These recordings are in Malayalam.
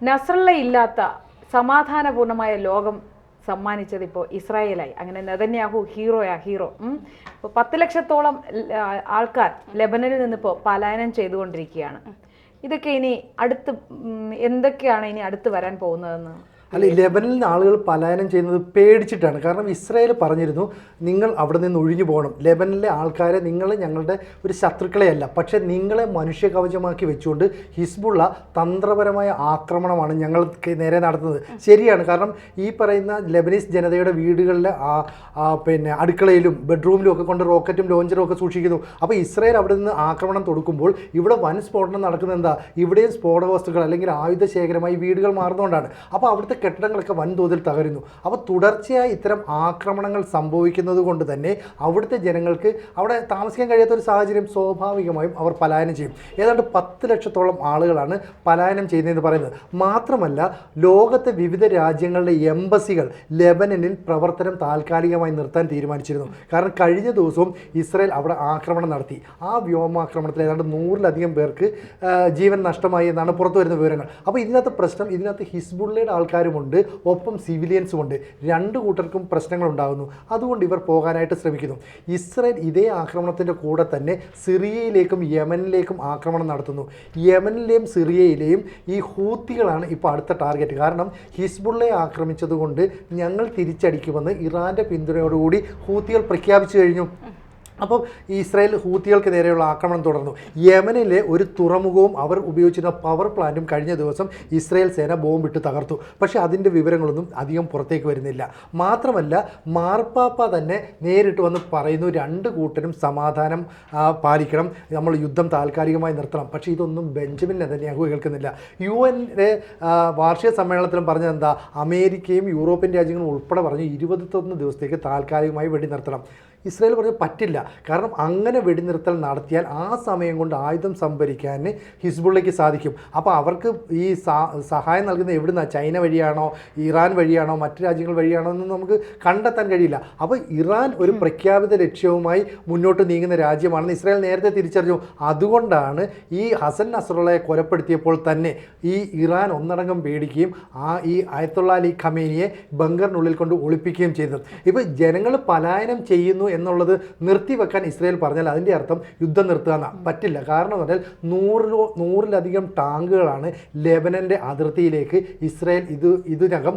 നസ്രല്ല ഇല്ലാത്ത സമാധാനപൂർണമായ ലോകം സമ്മാനിച്ചത് ഇപ്പോൾ ഇസ്രായേലായി. അങ്ങനെ നെതന്യാഹു ഹീറോ. ഇപ്പോൾ 10 ലക്ഷത്തോളം ആൾക്കാർ ലെബനനിൽ നിന്നിപ്പോൾ പലായനം ചെയ്തുകൊണ്ടിരിക്കുകയാണ്. ഇതൊക്കെ ഇനി എന്തൊക്കെയാണ് ഇനി അടുത്ത് വരാൻ പോകുന്നതെന്ന്? അല്ല, ലെബനിൽ നിന്ന് ആളുകൾ പലായനം ചെയ്യുന്നത് പേടിച്ചിട്ടാണ്. കാരണം ഇസ്രായേൽ പറഞ്ഞിരുന്നു, നിങ്ങൾ അവിടെ നിന്ന് ഒഴിഞ്ഞു പോകണം, ലെബനിലെ ആൾക്കാരെ നിങ്ങൾ ഞങ്ങളുടെ ഒരു ശത്രുക്കളെയല്ല, പക്ഷേ നിങ്ങളെ മനുഷ്യ കവചമാക്കി വെച്ചുകൊണ്ട് ഹിസ്ബുള്ള തന്ത്രപരമായ ആക്രമണമാണ് ഞങ്ങൾക്ക് നേരെ നടത്തുന്നത്. ശരിയാണ്. കാരണം ഈ പറയുന്ന ലെബനീസ് ജനതയുടെ വീടുകളിലെ അടുക്കളയിലും ബെഡ്റൂമിലും ഒക്കെ കൊണ്ട് റോക്കറ്റും ലോഞ്ചറും ഒക്കെ സൂക്ഷിക്കുന്നു. അപ്പോൾ ഇസ്രായേൽ അവിടെ നിന്ന് ആക്രമണം തൊടുക്കുമ്പോൾ ഇവിടെ വൻ സ്ഫോടനം നടക്കുന്നത് എന്താ? ഇവിടെയും സ്ഫോടക വസ്തുക്കൾ അല്ലെങ്കിൽ ആയുധ ശേഖരമായി വീടുകൾ മാറുന്നതുകൊണ്ടാണ്. അപ്പോൾ അവിടുത്തെ കെട്ടിടങ്ങളൊക്കെ വൻതോതിൽ തകരുന്നു. അപ്പോൾ തുടർച്ചയായി ഇത്തരം ആക്രമണങ്ങൾ സംഭവിക്കുന്നത് കൊണ്ട് തന്നെ അവിടുത്തെ ജനങ്ങൾക്ക് അവിടെ താമസിക്കാൻ കഴിയാത്ത ഒരു സാഹചര്യം സ്വാഭാവികമായും അവർ പലായനം ചെയ്യും. ഏതാണ്ട് 10 ലക്ഷത്തോളം ആളുകളാണ് പലായനം ചെയ്യുന്നതെന്ന് പറയുന്നത്. മാത്രമല്ല, ലോകത്തെ വിവിധ രാജ്യങ്ങളുടെ എംബസികൾ ലെബനനിൽ പ്രവർത്തനം താൽക്കാലികമായി നിർത്താൻ തീരുമാനിച്ചിരുന്നു. കാരണം കഴിഞ്ഞ ദിവസവും ഇസ്രായേൽ അവിടെ ആക്രമണം നടത്തി. ആ വ്യോമാക്രമണത്തിൽ ഏതാണ്ട് 100-ലധികം പേർക്ക് ജീവൻ നഷ്ടമായി എന്നാണ് പുറത്തു വരുന്ന വിവരങ്ങൾ. അപ്പോൾ ഇതിനകത്ത് ഹിസ്ബുള്ളയുടെ ആൾക്കാരുമുണ്ട്, ഒപ്പം സിവിലിയൻസുമുണ്ട്. രണ്ട് കൂട്ടർക്കും പ്രശ്നങ്ങൾ ഉണ്ടാകുന്നു. അതുകൊണ്ട് ഇവർ പോകാനായിട്ട് ശ്രമിക്കുന്നു. ഇസ്രായേൽ ഇതേ ആക്രമണത്തിൻ്റെ കൂടെ തന്നെ സിറിയയിലേക്കും യമനിലേക്കും ആക്രമണം നടത്തുന്നു. യമനിലെയും സിറിയയിലെയും ഈ ഹൂത്തികളാണ് ഇപ്പോൾ അടുത്ത ടാർഗറ്റ്. കാരണം ഹിസ്ബുള്ളയെ ആക്രമിച്ചതുകൊണ്ട് ഞങ്ങൾ തിരിച്ചടിക്കുമെന്ന് ഇറാൻ്റെ പിന്തുണയോടുകൂടി ഹൂത്തികൾ പ്രഖ്യാപിച്ചു കഴിഞ്ഞു. അപ്പോൾ ഇസ്രായേൽ ഹൂത്തികൾക്ക് നേരെയുള്ള ആക്രമണം തുടർന്നു. യമനിലെ ഒരു തുറമുഖവും അവർ ഉപയോഗിച്ചിരുന്ന പവർ പ്ലാന്റും കഴിഞ്ഞ ദിവസം ഇസ്രായേൽ സേന ബോംബിട്ട് തകർത്തു. പക്ഷേ അതിൻ്റെ വിവരങ്ങളൊന്നും അധികം പുറത്തേക്ക് വരുന്നില്ല. മാത്രമല്ല, മാർപ്പാപ്പ തന്നെ നേരിട്ട് വന്ന് പറയുന്നു, രണ്ട് കൂട്ടരും സമാധാനം പാലിക്കണം, നമ്മൾ യുദ്ധം താൽക്കാലികമായി നിർത്തണം. പക്ഷേ ഇതൊന്നും ബെഞ്ചമിൻ നെതന്യാഹു കേൾക്കുന്നില്ല. UN വാർഷിക സമ്മേളനത്തിലും പറഞ്ഞത് എന്താ? അമേരിക്കയും യൂറോപ്യൻ രാജ്യങ്ങളും ഉൾപ്പെടെ പറഞ്ഞു 21 ദിവസത്തേക്ക് താൽക്കാലികമായി വെടി നിർത്തണം. ഇസ്രായേൽ പറഞ്ഞു പറ്റില്ല. കാരണം അങ്ങനെ വെടിനിർത്തൽ നടത്തിയാൽ ആ സമയം കൊണ്ട് ആയുധം സംഭരിക്കാൻ ഹിസ്ബുള്ളയ്ക്ക് സാധിക്കും. അപ്പോൾ അവർക്ക് ഈ സഹായം നൽകുന്നത് എവിടുന്നാണ്? ചൈന വഴിയാണോ, ഇറാൻ വഴിയാണോ, മറ്റ് രാജ്യങ്ങൾ വഴിയാണോ എന്ന് നമുക്ക് കണ്ടെത്താൻ കഴിയില്ല. അപ്പോൾ ഇറാൻ ഒരു പ്രഖ്യാപിത ലക്ഷ്യവുമായി മുന്നോട്ട് നീങ്ങുന്ന രാജ്യമാണെന്ന് ഇസ്രായേൽ നേരത്തെ തിരിച്ചറിഞ്ഞു. അതുകൊണ്ടാണ് ഈ ഹസൻ നസ്രള്ളയെ കൊലപ്പെടുത്തിയപ്പോൾ തന്നെ ഈ ഇറാൻ ഒന്നടങ്കം പേടിക്കുകയും ഈ അയത്തുള്ള അലി ഖമേനിയെ ബങ്കറിനുള്ളിൽ കൊണ്ട് ഒളിപ്പിക്കുകയും ചെയ്തത്. ഇപ്പോൾ ജനങ്ങൾ പലായനം ചെയ്യുന്നു എന്നുള്ളത് നിർത്തിവെക്കാൻ ഇസ്രായേൽ പറഞ്ഞാൽ അതിൻ്റെ അർത്ഥം യുദ്ധം നിർത്തുക എന്നാണ്. പറ്റില്ല. കാരണം എന്ന് പറഞ്ഞാൽ 100-ലധികം ടാങ്കുകളാണ് ലെബനൻ്റെ അതിർത്തിയിലേക്ക് ഇസ്രായേൽ ഇതിനകം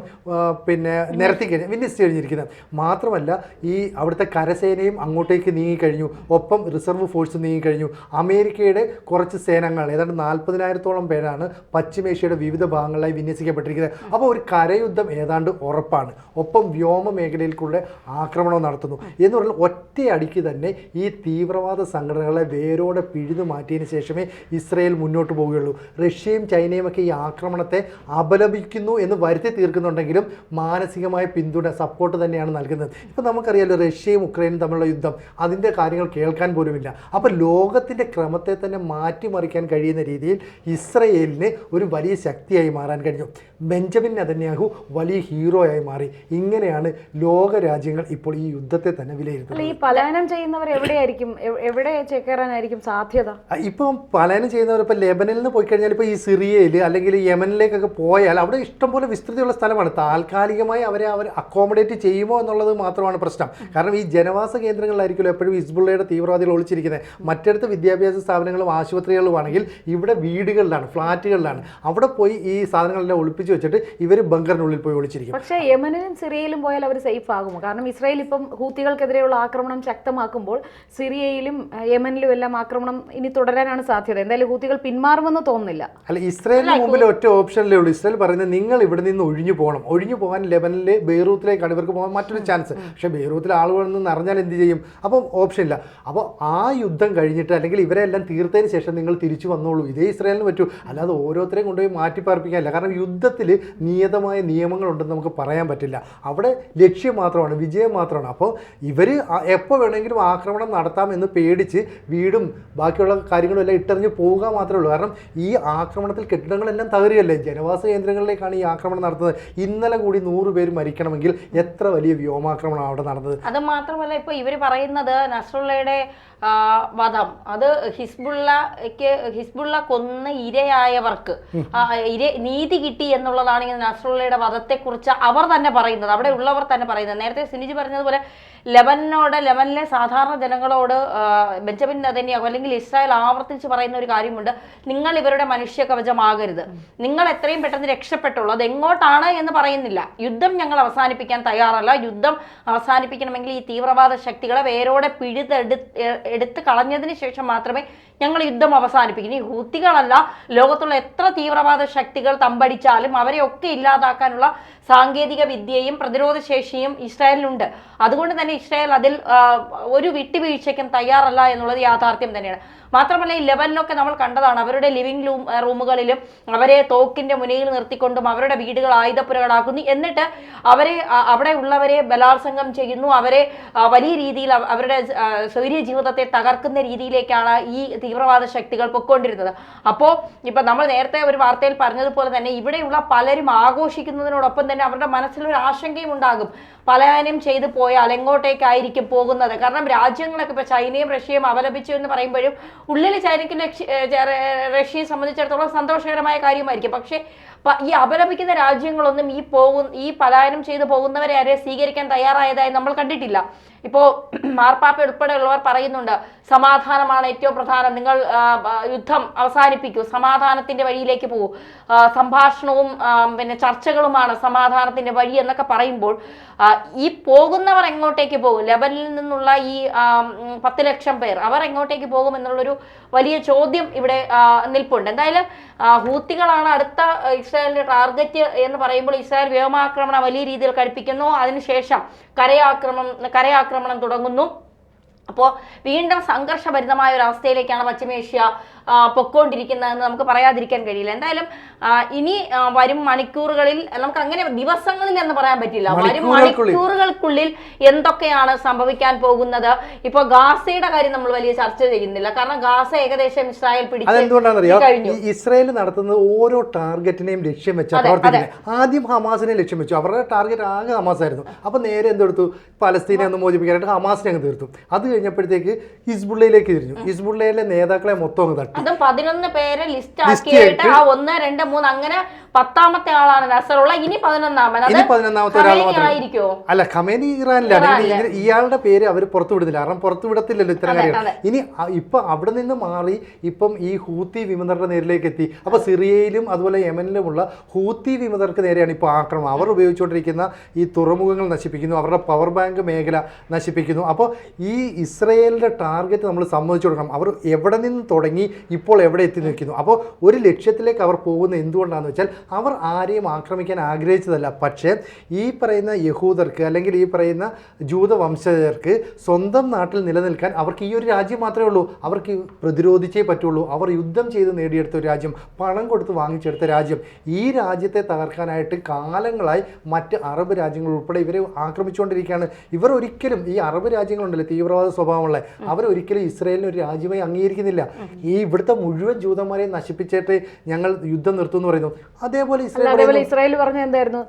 വിന്യസിച്ച് കഴിഞ്ഞിരിക്കുന്നത്. മാത്രമല്ല, ഈ അവിടുത്തെ കരസേനയും അങ്ങോട്ടേക്ക് നീങ്ങിക്കഴിഞ്ഞു, ഒപ്പം റിസർവ് ഫോഴ്സ് നീങ്ങിക്കഴിഞ്ഞു. അമേരിക്കയുടെ കുറച്ച് സേനകൾ ഏതാണ്ട് 40,000-ഓളം പേരാണ് പശ്ചിമേഷ്യയുടെ വിവിധ ഭാഗങ്ങളിലായി വിന്യസിക്കപ്പെട്ടിരിക്കുന്നത്. അപ്പോൾ ഒരു കരയുദ്ധം ഏതാണ്ട് ഉറപ്പാണ്. ഒപ്പം വ്യോമ മേഖലയിൽ കൂടെ ആക്രമണം നടത്തുന്നു എന്ന് പറഞ്ഞാൽ ഒറ്റയടിക്ക് തന്നെ ഈ തീവ്രവാദ സംഘടനകളെ വേരോടെ പിഴുതു മാറ്റിയതിന് ശേഷമേ ഇസ്രായേൽ മുന്നോട്ട് പോവുകയുള്ളൂ. റഷ്യയും ചൈനയും ഒക്കെ ഈ ആക്രമണത്തെ അപലപിക്കുന്നു എന്ന് വരുത്തി തീർക്കുന്നുണ്ടെങ്കിലും മാനസികമായ പിന്തുണ, സപ്പോർട്ട് തന്നെയാണ് നൽകുന്നത്. ഇപ്പോൾ നമുക്കറിയാമല്ലോ, റഷ്യയും ഉക്രൈനും തമ്മിലുള്ള യുദ്ധം, അതിൻ്റെ കാര്യങ്ങൾ കേൾക്കാൻ പോലുമില്ല. അപ്പോൾ ലോകത്തിൻ്റെ ക്രമത്തെ തന്നെ മാറ്റിമറിക്കാൻ കഴിയുന്ന രീതിയിൽ ഇസ്രായേലിന് ഒരു വലിയ ശക്തിയായി മാറാൻ കഴിഞ്ഞു. ബെഞ്ചമിൻ നെതന്യാഹു വലിയ ഹീറോയായി മാറി. ഇങ്ങനെയാണ് ലോക രാജ്യങ്ങൾ ഇപ്പോൾ ഈ യുദ്ധത്തെ തന്നെ വിലയിരുത്തുന്നത്. ഈ പലായനം ചെയ്യുന്നവർ എവിടെ ചേക്കേറാനായിരിക്കും സാധ്യത? ഇപ്പം പലായനം ചെയ്യുന്നവർ ഇപ്പോൾ ലെബനിൽ നിന്ന് പോയി കഴിഞ്ഞാൽ ഇപ്പോൾ ഈ സിറിയയിൽ അല്ലെങ്കിൽ യമനിലേക്കൊക്കെ പോയാൽ അവിടെ ഇഷ്ടംപോലെ വിസ്തൃതിയുള്ള സ്ഥലമാണ്. താൽക്കാലികമായി അവർ അക്കോമഡേറ്റ് ചെയ്യുമോ എന്നുള്ളത് മാത്രമാണ് പ്രശ്നം. കാരണം ഈ ജനവാസ കേന്ദ്രങ്ങളിലായിരിക്കുമല്ലോ എപ്പോഴും ഹിസ്ബുള്ളയുടെ തീവ്രവാദികൾ ഒളിച്ചിരിക്കുന്നത്. മറ്റിടത്ത് വിദ്യാഭ്യാസ സ്ഥാപനങ്ങളും ആശുപത്രികളുമാണെങ്കിൽ ഇവിടെ വീടുകളിലാണ്, ഫ്ലാറ്റുകളിലാണ്. അവിടെ പോയി ഈ സാധനങ്ങളെല്ലാം ഒളിപ്പിച്ച് വെച്ചിട്ട് ഇവർ ബങ്കറിനുള്ളിൽ പോയി ഒളിച്ചിരിക്കും. പക്ഷേ യമനിലും സിറിയയിലും പോയാൽ അവർ സേഫ് ആകുമോ? കാരണം ഇസ്രായേൽ ഇപ്പം ഹൂത്തികൾക്കെതിരെയുള്ള ആക്രമണം ശക്തമാക്കുമ്പോൾ സിറിയയിലും യമനിലും എല്ലാം ആക്രമണം ഇനി തുടരാനാണ് സാധ്യത. എന്തായാലും ഹൂത്തികൾ പിന്മാറുമെന്ന് തോന്നുന്നില്ല. അല്ല, ഇസ്രായേലിന് മുമ്പിൽ ഒറ്റ ഓപ്ഷനിലേ ഉള്ളൂ. ഇസ്രായേൽ പറയുന്നത് നിങ്ങൾ ഇവിടെ നിന്ന് ഒഴിഞ്ഞു പോകണം. ഒഴിഞ്ഞു പോകാൻ ലെബനിലെ ബെയ്റൂത്തിലേക്കാണ് ഇവർക്ക് പോകാൻ മറ്റൊരു ചാൻസ്. പക്ഷേ ബെയ്റൂത്തിലെ ആളുകളൊന്നും നിറഞ്ഞാൽ എന്ത് ചെയ്യും? അപ്പം ഓപ്ഷൻ ഇല്ല. അപ്പോൾ ആ യുദ്ധം കഴിഞ്ഞിട്ട് അല്ലെങ്കിൽ ഇവരെല്ലാം തീർത്തതിന് ശേഷം നിങ്ങൾ തിരിച്ചു വന്നോളൂ, ഇതേ ഇസ്രായേലിന് പറ്റൂ. അല്ലാതെ ഓരോരുത്തരെയും കൊണ്ടുപോയി മാറ്റിപ്പാർപ്പിക്കാനില്ല. കാരണം യുദ്ധത്തിൽ നിയതമായ നിയമങ്ങളുണ്ടെന്ന് നമുക്ക് പറയാൻ പറ്റില്ല. അവിടെ ലക്ഷ്യം മാത്രമാണ്, വിജയം മാത്രമാണ്. അപ്പോൾ ഇവർ എപ്പോൾ വേണമെങ്കിലും ആക്രമണം നടത്താം എന്ന് പേടിച്ച് വീടും ബാക്കിയുള്ള കാര്യങ്ങളും എല്ലാം ഇട്ടെറിഞ്ഞ് പോവുക മാത്രമേ ഉള്ളൂ. കാരണം ഈ ആക്രമണത്തിൽ കെട്ടിടങ്ങളെല്ലാം തകരുകയല്ലേ, ജനവാസ കേന്ദ്രങ്ങളിലേക്കാണ് ഈ ആക്രമണം നടത്തുന്നത്. ഇന്നലെ കൂടി 100 പേര് മരിക്കണമെങ്കിൽ എത്ര വലിയ വ്യോമാക്രമണം അവിടെ നടന്നത്. അത് മാത്രമല്ല, ഇപ്പൊ ഇവര് പറയുന്നത് നസ്രുള്ളയുടെ വധം അത് ഹിസ്ബുള്ള കൊന്ന് ഇരയായവർക്ക് നീതി കിട്ടി എന്നുള്ളതാണ് ഈ നസ്രുള്ളയുടെ വധത്തെക്കുറിച്ച് അവർ തന്നെ പറയുന്നത്, അവിടെ ഉള്ളവർ തന്നെ പറയുന്നത്. നേരത്തെ സിനിജി പറഞ്ഞതുപോലെ ലെബനിലെ സാധാരണ ജനങ്ങളോട് ബെഞ്ചമിൻ നെതന്യാഹു അല്ലെങ്കിൽ ഇസ്രായേൽ ആവർത്തിച്ച് പറയുന്ന ഒരു കാര്യമുണ്ട്, നിങ്ങൾ ഇവരുടെ മനുഷ്യ കവചമാകരുത്, നിങ്ങൾ എത്രയും പെട്ടെന്ന് രക്ഷപ്പെട്ടുള്ളൂ. അത് എങ്ങോട്ടാണ് എന്ന് പറയുന്നില്ല. യുദ്ധം ഞങ്ങൾ അവസാനിപ്പിക്കാൻ തയ്യാറല്ല, യുദ്ധം അവസാനിപ്പിക്കണമെങ്കിൽ ഈ തീവ്രവാദ ശക്തികളെ വേരോടെ എടുത്ത് കളഞ്ഞതിന് ശേഷം മാത്രമേ ഞങ്ങൾ യുദ്ധം അവസാനിപ്പിക്കും. ഈ ഹൂത്തികളല്ല, ലോകത്തുള്ള എത്ര തീവ്രവാദ ശക്തികൾ തമ്പടിച്ചാലും അവരെയൊക്കെ ഇല്ലാതാക്കാനുള്ള സാങ്കേതിക വിദ്യയും പ്രതിരോധ ശേഷിയും ഇസ്രായേലിനുണ്ട്. അതുകൊണ്ട് തന്നെ ഇസ്രായേൽ അതിൽ ഒരു വിട്ടുവീഴ്ചയ്ക്കും തയ്യാറല്ല എന്നുള്ളത് യാഥാർത്ഥ്യം തന്നെയാണ്. മാത്രമല്ല, ഈ ലെബനിലൊക്കെ നമ്മൾ കണ്ടതാണ്, അവരുടെ ലിവിംഗ് റൂമുകളിലും അവരെ തോക്കിന്റെ മുനയിൽ നിർത്തിക്കൊണ്ടും അവരുടെ വീടുകൾ ആയുധപ്പുരകളാക്കുന്നു. എന്നിട്ട് അവിടെ ഉള്ളവരെ ബലാത്സംഗം ചെയ്യുന്നു, അവരെ വലിയ രീതിയിൽ അവരുടെ സ്വൈര്യ ജീവിതത്തെ തകർക്കുന്ന രീതിയിലേക്കാണ് ഈ തീവ്രവാദ ശക്തികൾ പൊയ്ക്കൊണ്ടിരുന്നത്. അപ്പോൾ ഇപ്പൊ നമ്മൾ നേരത്തെ ഒരു വാർത്തയിൽ പറഞ്ഞതുപോലെ തന്നെ ഇവിടെയുള്ള പലരും ആഘോഷിക്കുന്നതിനോടൊപ്പം തന്നെ അവരുടെ മനസ്സിലൊരു ആശങ്കയും ഉണ്ടാകും, പലായനം ചെയ്തു പോയാൽ എങ്ങോട്ടേക്കായിരിക്കും പോകുന്നത്. കാരണം രാജ്യങ്ങളൊക്കെ ഇപ്പൊ ചൈനയും റഷ്യയും അപലപിച്ചു എന്ന് പറയുമ്പോഴും ഉള്ളിൽ ചൈനയ്ക്കും റഷ്യയെ സംബന്ധിച്ചിടത്തോളം സന്തോഷകരമായ കാര്യമായിരിക്കും. പക്ഷേ ഈ അപലപിക്കുന്ന രാജ്യങ്ങളൊന്നും ഈ പലായനം ചെയ്തു പോകുന്നവരെ ആരെ സ്വീകരിക്കാൻ തയ്യാറായതായി നമ്മൾ കണ്ടിട്ടില്ല. ഇപ്പോ മാർപ്പാപ്പ ഉൾപ്പെടെയുള്ളവർ പറയുന്നുണ്ട്, സമാധാനമാണ് ഏറ്റവും പ്രധാനം, നിങ്ങൾ യുദ്ധം അവസാനിപ്പിക്കൂ, സമാധാനത്തിന്റെ വഴിയിലേക്ക് പോകൂ, സംഭാഷണവും പിന്നെ ചർച്ചകളുമാണ് സമാധാനത്തിന്റെ വഴി എന്നൊക്കെ പറയുമ്പോൾ ഈ പോകുന്നവർ എങ്ങോട്ടേക്ക് പോകും? ലെബനിൽ നിന്നുള്ള ഈ 10 ലക്ഷം പേർ അവർ എങ്ങോട്ടേക്ക് പോകും എന്നുള്ളൊരു വലിയ ചോദ്യം ഇവിടെ നിൽപ്പുണ്ട്. എന്തായാലും ഹൂത്തികളാണ് അടുത്ത ഇസ്രായേലിന്റെ ടാർഗറ്റ് എന്ന് പറയുമ്പോൾ ഇസ്രായേൽ വ്യോമാക്രമണം വലിയ രീതിയിൽ കടുപ്പിക്കുന്നു. അതിനുശേഷം കരയാക്രമണം തുടങ്ങുന്നു. അപ്പോൾ വീണ്ടും സംഘർഷഭരിതമായ ഒരു അവസ്ഥയിലേക്കാണ് പശ്ചിമേഷ്യ പൊക്കോണ്ടിരിക്കുന്നതെന്ന് നമുക്ക് പറയാതിരിക്കാൻ കഴിയില്ല. എന്തായാലും ഇനി വരും മണിക്കൂറുകളിൽ, നമുക്ക് അങ്ങനെ ദിവസങ്ങളിൽ എന്ന് പറയാൻ പറ്റില്ല, വരും മണിക്കൂറുകൾക്കുള്ളിൽ എന്തൊക്കെയാണ് സംഭവിക്കാൻ പോകുന്നത്. ഇപ്പൊ ഗാസയുടെ കാര്യം നമ്മൾ വലിയ ചർച്ച ചെയ്യുന്നില്ല, കാരണം ഗാസ ഏകദേശം ഇസ്രായേൽ പിടിച്ചു. ഇസ്രായേൽ നടത്തുന്നത് ഓരോ ടാർഗറ്റിനെയും ലക്ഷ്യം വെച്ചാൽ പ്രവർത്തിക്കുന്നത്. ആദ്യം ഹമാസിനെ ലക്ഷ്യം വെച്ചു, അവരുടെ ടാർഗറ്റ് ആകെ ഹമാസ് ആയിരുന്നു. അപ്പൊ നേരെ എന്തെടുത്തു, പലസ്തീനെ ഒന്ന് മോചിപ്പിക്കാനായിട്ട് ഹമാസിനെ അങ്ങ് തീർത്തു. അത് കഴിഞ്ഞപ്പോഴത്തേക്ക് ഹിസ്ബുള്ളയിലേക്ക് തിരിഞ്ഞു. ഹിസ്ബുള്ളയിലെ നേതാക്കളെ മൊത്തം അങ്ങ് തട്ടി. അതും 11 പേരെ ലിസ്റ്റ് ആക്കിയിട്ട് 1, 2, 3 അങ്ങനെ 10ാമത്തെ ആളാണ് നസറുള്ള. ഇനി 11ാമത്തെ ഒരാളായിരിക്കോ? അല്ല, ഖമേനി ഇറാനിലാണ്. ഇയാളുടെ പേര് അവർ പുറത്തു വിടുന്നില്ല, കാരണം പുറത്തു വിടത്തില്ലല്ലോ ഇത്തരം കാര്യങ്ങൾ. ഇനി ഇപ്പൊ അവിടെ നിന്ന് മാറി ഇപ്പം ഈ ഹൂത്തി വിമതരുടെ നേരിലേക്ക് എത്തി. അപ്പൊ സിറിയയിലും അതുപോലെ യമനിലുമുള്ള ഹൂത്തി വിമതർക്ക് നേരെയാണ് ഇപ്പോൾ ആക്രമണം. അവർ ഉപയോഗിച്ചുകൊണ്ടിരിക്കുന്ന ഈ തുറമുഖങ്ങൾ നശിപ്പിക്കുന്നു, അവരുടെ പവർ ബാങ്ക് മേഖല നശിപ്പിക്കുന്നു. അപ്പോൾ ഈ ഇസ്രയേലിന്റെ ടാർഗറ്റ് നമ്മൾ സമ്മതിച്ചു കൊടുക്കണം. അവർ എവിടെ നിന്ന് തുടങ്ങി ഇപ്പോൾ എവിടെ എത്തി നിൽക്കുന്നു. അപ്പോൾ ഒരു ലക്ഷ്യത്തിലേക്ക് അവർ പോകുന്നത് എന്തുകൊണ്ടാണെന്ന് വെച്ചാൽ അവർ ആരെയും ആക്രമിക്കാൻ ആഗ്രഹിച്ചതല്ല. പക്ഷേ ഈ പറയുന്ന യഹൂദർക്ക് അല്ലെങ്കിൽ ഈ പറയുന്ന ജൂതവംശജർക്ക് സ്വന്തം നാട്ടിൽ നിലനിൽക്കാൻ അവർക്ക് ഈ ഒരു രാജ്യം മാത്രമേ ഉള്ളൂ. അവർക്ക് പ്രതിരോധിച്ചേ പറ്റുള്ളൂ. അവർ യുദ്ധം ചെയ്ത് നേടിയെടുത്ത ഒരു രാജ്യം, പണം കൊടുത്ത് വാങ്ങിച്ചെടുത്ത രാജ്യം. ഈ രാജ്യത്തെ തകർക്കാനായിട്ട് കാലങ്ങളായി മറ്റ് അറബ് രാജ്യങ്ങൾ ഉൾപ്പെടെ ഇവരെ ആക്രമിച്ചുകൊണ്ടിരിക്കുകയാണ്. ഇവർ ഒരിക്കലും, ഈ അറബ് രാജ്യങ്ങളുണ്ടല്ലോ തീവ്രവാദ സ്വഭാവമുള്ള, അവരൊരിക്കലും ഇസ്രായേലിന് ഒരു രാജ്യമായി അംഗീകരിക്കുന്നില്ല. ഈ ഇവിടുത്തെ മുഴുവൻ ജൂതന്മാരെയും നശിപ്പിച്ചിട്ട് ഞങ്ങൾ യുദ്ധം നിർത്തും എന്ന് പറയുന്നു. അതേപോലെ ഇസ്രായേൽ പറഞ്ഞ എന്തായിരുന്നു,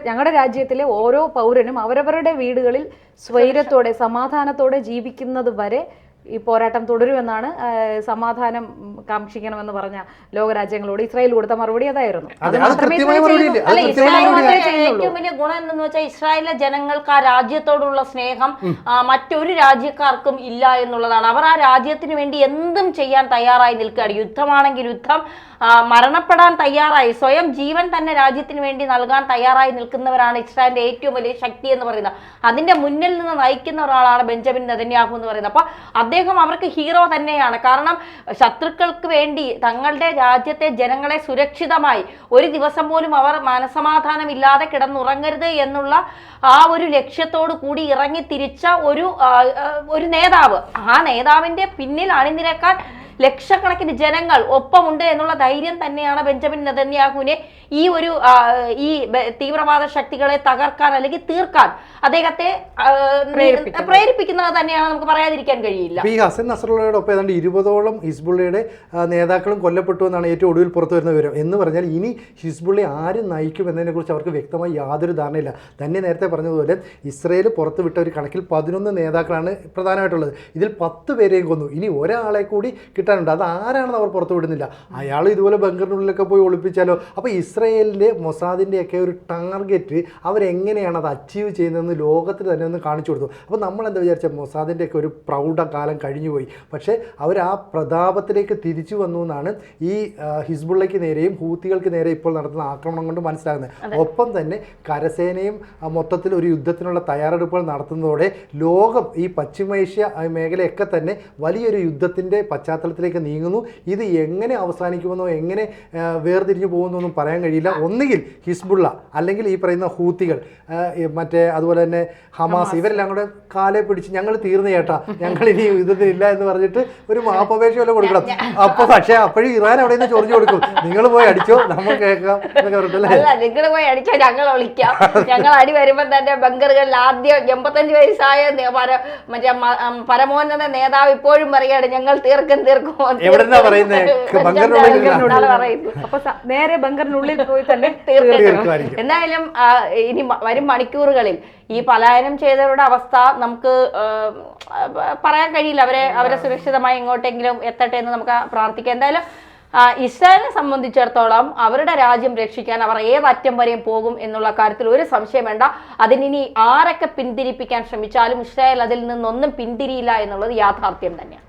ഞങ്ങളുടെ രാജ്യത്തിലെ ഓരോ പൗരനും അവരവരുടെ വീടുകളിൽ സ്വൈരത്തോടെ സമാധാനത്തോടെ ജീവിക്കുന്നത് വരെ ഈ പോരാട്ടം തുടരുമെന്നാണ് സമാധാനം കാക്ഷിക്കണമെന്ന് പറഞ്ഞ ലോകരാജ്യങ്ങളോട് ഇസ്രായേൽ കൊടുത്ത മറുപടി അതായിരുന്നു. ഏറ്റവും വലിയ ഗുണം എന്തെന്ന് വെച്ചാൽ ഇസ്രായേലിലെ ജനങ്ങൾക്ക് ആ രാജ്യത്തോടുള്ള സ്നേഹം മറ്റൊരു രാജ്യക്കാർക്കും ഇല്ല എന്നുള്ളതാണ്. അവർ ആ രാജ്യത്തിന് വേണ്ടി എന്തും ചെയ്യാൻ തയ്യാറായി നിൽക്കുകയാണ്. യുദ്ധമാണെങ്കിൽ യുദ്ധം, മരണപ്പെടാൻ തയ്യാറായി, സ്വയം ജീവൻ തന്നെ രാജ്യത്തിന് വേണ്ടി നൽകാൻ തയ്യാറായി നിൽക്കുന്നവരാണ് ഇസ്രായേലിന്റെ ഏറ്റവും വലിയ ശക്തി എന്ന് പറയുന്നത്. അതിന്റെ മുന്നിൽ നിന്ന് നയിക്കുന്ന ഒരാളാണ് ബെഞ്ചമിൻ നെതന്യാഹു എന്ന് പറയുന്നത്. അപ്പൊ അദ്ദേഹം അവർക്ക് ഹീറോ തന്നെയാണ്. കാരണം ശത്രുക്കൾക്ക് വേണ്ടി തങ്ങളുടെ രാജ്യത്തെ ജനങ്ങളെ സുരക്ഷിതമായി ഒരു ദിവസം പോലും അവർ മനസമാധാനമില്ലാതെ കിടന്നുറങ്ങരുത് എന്നുള്ള ആ ഒരു ലക്ഷ്യത്തോടു കൂടി ഇറങ്ങി തിരിച്ച ഒരു നേതാവ്. ആ നേതാവിന്റെ പിന്നിൽ അണിനിരക്കാൻ ലക്ഷക്കണക്കിന് ജനങ്ങൾ ഒപ്പമുണ്ട് എന്നുള്ള ധൈര്യം തന്നെയാണ് ബെഞ്ചമിൻ നെതന്യാഹുവിനെ ഈ ഒരു തീവ്രവാദ ശക്തികളെ തകർക്കാൻ അല്ലെങ്കിൽ തീർക്കാൻ അദ്ദേഹത്തെ പ്രേരിപ്പിക്കുന്നത് തന്നെയാണ്, നമുക്ക് പറയാതിരിക്കാൻ കഴിയില്ല. ഈ ഹസൻ നസ്രള്ളയുടെ ഒപ്പം ഏതാണ്ട് 20ഓളം ഹിസ്ബുള്ളയുടെ നേതാക്കളും കൊല്ലപ്പെട്ടു എന്നാണ് ഏറ്റവും ഒടുവിൽ പുറത്തു വരുന്ന വിവരം. എന്ന് പറഞ്ഞാൽ ഇനി ഹിസ്ബുള്ളെ ആര് നയിക്കും എന്നതിനെക്കുറിച്ച് അവർക്ക് വ്യക്തമായി യാതൊരു ധാരണയില്ല. തന്നെ നേരത്തെ പറഞ്ഞതുപോലെ ഇസ്രയേൽ പുറത്തുവിട്ട ഒരു കണക്കിൽ 11 നേതാക്കളാണ് പ്രധാനമായിട്ടുള്ളത്. ഇതിൽ 10 പേരെയും കൊന്നു. ഇനി ഒരാളെ കൂടി കിട്ടാനുണ്ട്. അത് ആരാണെന്ന് അവർ പുറത്തു വിടുന്നില്ല. അയാൾ ഇതുപോലെ ബങ്കറിനുള്ളിലൊക്കെ പോയി ഒളിപ്പിച്ചാലോ? അപ്പോൾ ഇസ്രയേലിൻ്റെ മൊസാദിൻ്റെയൊക്കെ ഒരു ടാർഗറ്റ് അവരെങ്ങനെയാണ് അത് അച്ചീവ് ചെയ്യുന്നതെന്ന് ലോകത്തിന് തന്നെ ഒന്ന് കാണിച്ചു കൊടുത്തു. അപ്പോൾ നമ്മളെന്താ വിചാരിച്ചാൽ മൊസാദിൻ്റെയൊക്കെ ഒരു പ്രൗഢകാലം കഴിഞ്ഞുപോയി. പക്ഷേ അവർ ആ പ്രതാപത്തിലേക്ക് തിരിച്ചു വന്നു എന്നാണ് ഈ ഹിസ്ബുള്ളയ്ക്ക് നേരെയും ഹൂത്തികൾക്ക് നേരെ ഇപ്പോൾ നടത്തുന്ന ആക്രമണം കൊണ്ട് മനസ്സിലാകുന്നത്. ഒപ്പം തന്നെ കരസേനയും മൊത്തത്തിൽ ഒരു യുദ്ധത്തിനുള്ള തയ്യാറെടുപ്പുകൾ നടത്തുന്നതോടെ ലോകം ഈ പശ്ചിമേഷ്യ മേഖലയൊക്കെ തന്നെ വലിയൊരു യുദ്ധത്തിൻ്റെ പശ്ചാത്തലത്തിലേക്ക് നീങ്ങുന്നു. ഇത് എങ്ങനെ അവസാനിക്കുമെന്നോ എങ്ങനെ വേർതിരിഞ്ഞു പോകുന്നൊന്നും പറയാൻ കഴിയില്ല. ഒന്നുകിൽ ഹിസ്ബുള്ള അല്ലെങ്കിൽ ഈ പറയുന്ന ഹൂത്തികൾ, മറ്റേ അതുപോലെ തന്നെ ഹമാസ്, ഇവരെല്ലാം കൂടെ കാലെ പിടിച്ച് ഞങ്ങൾ തീർന്നു ചേട്ടാ, ഞങ്ങൾ ഇനി യുദ്ധത്തിനില്ല എന്ന് പറഞ്ഞിട്ട് ഒരു മാപ്പപേക്ഷ വല്ല കൊടുക്കണം. അപ്പോൾ പക്ഷേ അപ്പോഴും ഇറാൻ അവിടെ നിന്ന് ചൊറിഞ്ഞു കൊടുക്കും, നിങ്ങൾ പോയി അടിച്ചോ നമ്മൾ കേൾക്കാം എന്നൊക്കെ പറഞ്ഞിട്ടല്ലേ. നിങ്ങൾ പോയി അടിച്ചോ ഞങ്ങൾ വിളിക്കാം. ഞങ്ങൾ അടി വരുമ്പോൾ തന്നെ ബങ്കറുകളിൽ ആദ്യം 85 വയസ്സായ മറ്റേ പരമോന്നത നേതാവ് ഇപ്പോഴും പറയാണ് ഞങ്ങൾ തീർക്കും. എവിടെന്നാ പറയുന്നത്? അപ്പൊ നേരെ ബങ്കറിനുള്ളിൽ പോയി തന്നെ തീർക്കും. എന്തായാലും ഇനി വരും മണിക്കൂറുകളിൽ ഈ പലായനം ചെയ്തവരുടെ അവസ്ഥ നമുക്ക് പറയാൻ കഴിയില്ല. അവരെ സുരക്ഷിതമായി എങ്ങോട്ടെങ്കിലും എത്തട്ടെ എന്ന് നമുക്ക് പ്രാർത്ഥിക്കാം. എന്തായാലും ഇസ്രായേലിനെ സംബന്ധിച്ചിടത്തോളം അവരുടെ രാജ്യം രക്ഷിക്കാൻ അവർ ഏതറ്റം വരെയും പോകും എന്നുള്ള കാര്യത്തിൽ ഒരു സംശയം വേണ്ട. അതിനി ആരൊക്കെ പിന്തിരിപ്പിക്കാൻ ശ്രമിച്ചാലും ഇസ്രായേൽ അതിൽ നിന്നൊന്നും പിന്തിരിയില്ല എന്നുള്ളത് യാഥാർത്ഥ്യം തന്നെയാണ്.